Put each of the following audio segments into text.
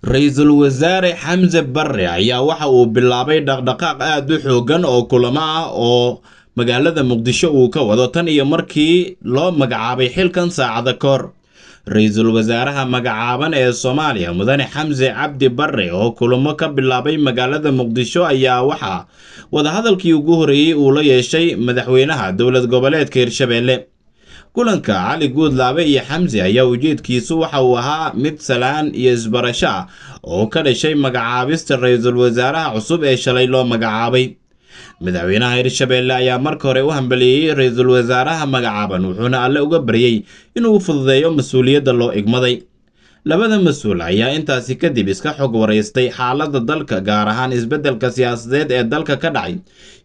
Ra'iisul Wasaare Xamse Barre ayaa waxa uu bilaabay dhaqdhaqaaq aad u xooggan oo kulamo ah oo magaalada Muqdisho uu ka wado tan iyo markii loo magacaabay xilkan saacado ka hor. Ra'iisul Wasaaraha magacaaban ee Soomaaliya Mudane Xamse Cabdi Barre oo kulamo ka bilaabay magaalada Muqdisho ayaa waxa wadahadalkii ugu horeeyay uu la yeeshay madaxweynaha dowlad goboleedka Hirshabelle. Kulanka Cali Guudlaabe iyo Xamse ayaa ujeedkiisu waxa uu ahaa mid salaan iyo isbarasho ah oo ka dhashay magacaabista ra'iisul wasaaraha cusub ee shalay loo magacaabay. Madaxweynaha Hirshabelle ayaa marka hore u hambalyeeyay ra'iisul wasaaraha magacaaban wuxuuna alle uga baryay inuu fududeeyo mas'uuliyadda loo igmaday. Labada mas'uul ayaa intaasi kadib iska xog wareystay xaaladda dalka gaar ahaan isbeddelka siyaasadeed ee dalka ka dhacay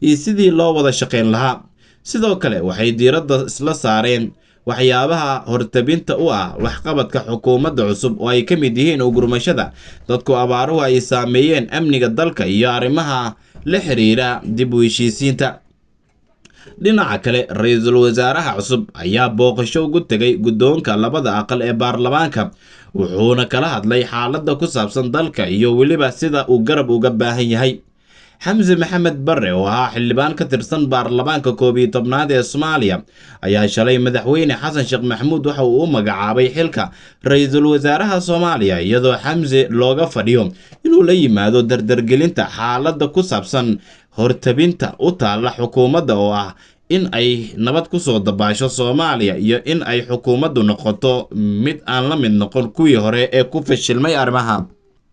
iyo sidii loo wada shaqayn lahaa. Sidoo kale waxay diiradda isla saareen waxyaabaha hortabinta u ah waxqabadka xukuumadda cusub oo ay ka mid yihiin gurmashada dadku abaaruhu ay saameeyeen amniga dalka iyo arrimaha la xiriira dib u heshiisiinta. Dhinaca kale, ra'iisul wasaaraha cusub ayaa booqasho ugu tegay guddoonka labada aqal ee baarlamaanka wuxuuna kala hadlay xaaladda ku saabsan dalka iyo weliba sida uu garab uga baahan yahay. Xamse Maxamed Barre oo ahaa xildhibaan ka tirsan baarlamaanka 11aad ee Soomaaliya ayaa shalay madaxweyne Xasan Sheekh Maxamuud waxa uu u magacaabay xilka ra'iisul wasaaraha Soomaaliya iyadoo Xamse looga fadhiyo inuu la yimaado dardargelinta xaaladda ku saabsan hortabinta u taalla xukuumadda oo ah in ay nabad ku soo dabaasho Soomaaliya iyo in ay xukuumaddu noqoto mid aan la mid noqon kuwii hore ee ku fashilmay arrimaha.